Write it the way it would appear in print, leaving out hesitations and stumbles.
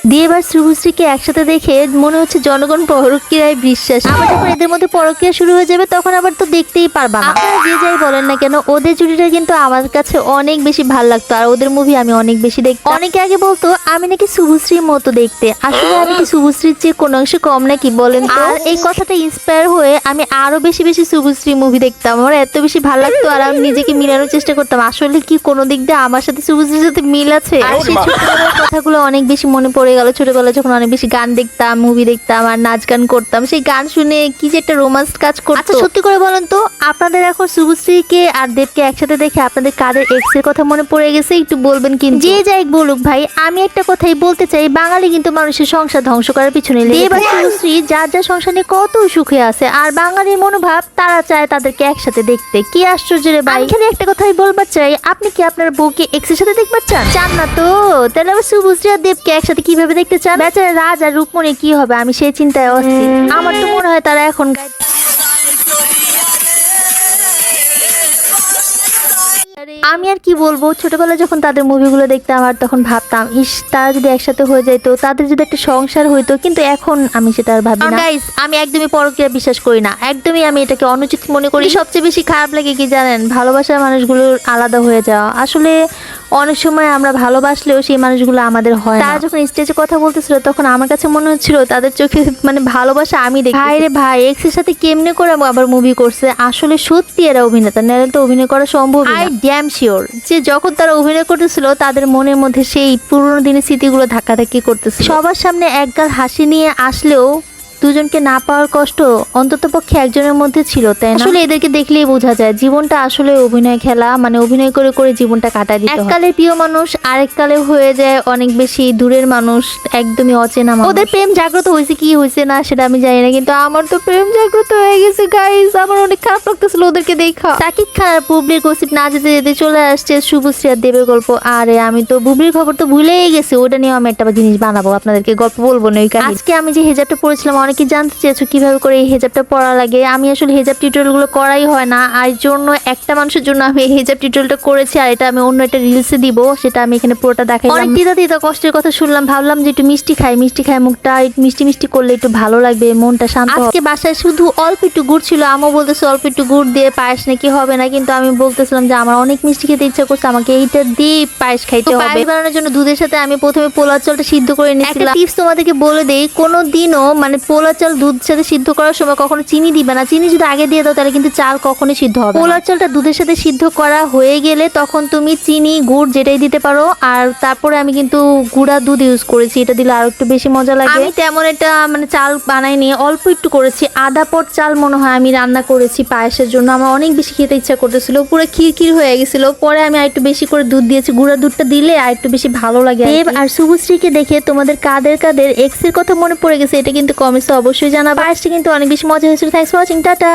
দেব আর শুভশ্রীকে একসাথে দেখে মনে হচ্ছে জনগণ পরকীয়ায় বিশ্বাস। আবার যখন এদের মধ্যে পরকীয়া শুরু হয়ে যাবে তখন আবার তো দেখতেই পারবা না। আপনারা যে যাই বলেন না কেন, ওদের জুটিটা কিন্তু আমার কাছে অনেক বেশি ভালো লাগতো, আর ওদের মুভি আমি অনেক বেশি দেখতাম। অনেকে আগে বলতো আমি নাকি শুভশ্রীর মতো দেখতে, আসলে আমি কি শুভশ্রীর চেয়ে কোনো অংশে কম নাকি বলেন তো? আর এই কথাটা ইন্সপায়ার হয়ে আমি আরো বেশি বেশি শুভশ্রী মুভি দেখতাম, আমার এত বেশি ভালো লাগতো। আর আমি নিজেকে মিলানোর চেষ্টা করতাম, আসলে কি কোনো দিক দিয়ে আমার সাথে শুভশ্রীর সাথে মিল আছে। আর সেই ছোটবেলার কথাগুলো অনেক বেশি মনে পড়ে গেল। ছোটবেলায় যখন অনেক বেশি গান দেখতাম, মুভি দেখতাম আর নাচ গান করতাম, সেই গান শুনে কি যে একটা রোমান্স কাজ করতো। আচ্ছা সত্যি করে বলেন তো, আপনাদের এখন শুভশ্রীকে আর দেবকে একসাথে দেখে আপনাদের কাদের এক্স এর কথা মনে পড়ে গেছে একটু বলবেন। কিন্তু যে যাই বলুক ভাই, আমি একটা কথাই বলতে চাই, বাঙালি কিন্তু মানুষের সংসার ধ্বংস করার পিছনে লেগে। দেব আর শুভশ্রী যার যার সংসার নিয়ে কত সুখে আছে, আর বাঙালির মনোভাব তারা চায় তাদেরকে একসাথে দেখতে। কি আশ্চর্য রে ভাই। খালি একটা কথাই বলবার চাই, আপনি কি আপনার বউকে এক্স এর সাথে দেখবার চান? চান না তো, তাহলে আবার শুভশ্রী আর দেবকে একসাথে কিভাবে দেখতে চান? বেচারা রাজ আর রূপমণি কি হবে, আমি সেই চিন্তায় অস্থির। আমার তো মনে হয় তারা এখন আমি আর কি বলবো, ছোটবেলায় যখন তাদের মুভিগুলো দেখতাম আর তখন ভাবতাম ইস তারা যদি একসাথে হয়ে যেত, তাদের যদি একটা সংসার হইতো, কিন্তু এখন আমি সেটা আর ভাবি না। গাইস, আমি একদমই পরকীয়া বিশ্বাস করি না, একদমই আমি এটাকে অনুচিত মনে করি। সবচেয়ে বেশি খারাপ লাগে কি জানেন, ভালোবাসার মানুষগুলোর আলাদা হয়ে যাওয়া। আসলে অনেক সময় আমরা ভালোবাসলেও সেই মানুষগুলো আমাদের হয় না। তারা যখন স্টেজে কথা বলতেছিল তখন আমার কাছে মনে হচ্ছিল তাদের চোখে মানে ভালোবাসা আমি দেখি। ভাই রে ভাই, এক্স এর সাথে কেমনে করে আবার মুভি করছে, আসলে সত্যি এরা অভিনেতা, নাহলে তো অভিনয় করা সম্ভব না। আই ড্যাম শিওর যে যখন তারা অভিনয় করতেছিল তাদের মনের মধ্যে সেই পুরোনো দিনের স্মৃতিগুলো ধাক্কাধাক্কি করতেছিল। সবার সামনে একগাল হাসি নিয়ে আসলেও দুজনকে না পাওয়ার কষ্ট অন্তত পক্ষে একজনের মধ্যে ছিল, তাই না? আসলে এদেরকে দেখলেই বোঝা যায় জীবনটা আসলে অভিনয় খেলা, মানে অভিনয় করে করে জীবনটা কাটায় দিতে হয়। এককালে প্রিয় মানুষ আরেক কালে হয়ে যায় অনেক বেশি দূরের মানুষ, একদমই অচেনা মানুষ। ওদের প্রেম জাগ্রত হয়েছে কি হয়েছে না সেটা আমি জানি না, কিন্তু আমার তো প্রেম জাগ্রত হয়ে গেছে গাইস। আমার অনেক খারাপ লাগতেছিল ওদেরকে দেখা। সাকিব খান আর বুবলির গসিপ না যেতে যেতে চলে আসছে শুভশ্রী আর দেবের গল্প। আরে আমি তো বুবলির খবর তো ভুলেই গেছি, ওটা নিয়ে আমি একটা জিনিস বানাবো, আপনাদেরকে গল্প বলবো না। আজকে আমি যে হেজাবটা পড়েছিলাম, অনেকে জানতে চেয়েছো কিভাবে করে এই হেজাবটা পরা লাগে। আমি আসলে হেজাব টিউটোরিয়াল গুলো করাই হয় না, আর জন্য একটা মানুষের জন্য আমি এই হেজাব টিউটোরিয়ালটা করেছি, আর এটা আমি অন্য একটা রিলসে দিব, সেটা আমি এখানে পুরোটা দেখাইলাম। অনেক দিদা কষ্টের কথা শুনলাম, ভাবলাম যে একটু মিষ্টি খাই মুখটা মিষ্টি মিষ্টি করলে একটু ভালো লাগবে, মনটা শান্ত হবে। আজকে বাসায় শুধু অল্প একটু গুড় ছিল, আমও বলতেছে অল্প একটু গুড় দিয়ে পায়েস নাকি হবে না, কিন্তু আমি বলতেছিলাম যে আমার অনেক মিষ্টি খেতে ইচ্ছা করছে, আমাকে এইটা দিয়ে পায়েস খাইতে হবে। পায়েস বানানোর জন্য দুধের সাথে আমি প্রথমে পোলার চালটা সিদ্ধ করে নিয়েছিলাম। একটা টিপস তোমাদেরকে বলে দেই, কোনোদিনও মানে পোলার চাল দুধ সাথে সিদ্ধ করার সময় কখনো চিনি দিবে না। চিনি যদি আগে দিয়ে দাও তাহলে কিন্তু চাল কখনোই সিদ্ধ হবে না। পোলার চালটা দুধের সাথে সিদ্ধ করা হয়ে গেলে তখন তুমি চিনি গুড় যেটাই দিতে পারো। আর তারপরে আমি কিন্তু গুঁড়া দুধ ইউজ করেছি, এটা দিলে আরো একটু বেশি মজা লাগে। আমি তেমন একটা মানে চাল বানাইনি, অল্প একটু করেছি, আধা পট চাল মনে হয় আমি রান্না করেছি পায়েসের জন্য। আমার অনেক বেশি খেতে ইচ্ছা করতেছিল, পুরো ক্ষীর হয়ে গেছিল। পরে আমি আরেকটু বেশি করে দুধ দিয়েছি, গুঁড়া দুধটা দিলে আর একটু বেশি ভালো লাগে। দেব আর শুভশ্রীকে দেখে তোমাদের কাদের এক্স এর কথা মনে পড়ে গেছে এটা কিন্তু কমেন্টসে অবশ্যই জানাবে। পায়েসটা কিন্তু অনেক বেশি মজা হয়েছিল। Thanks for watching, tata.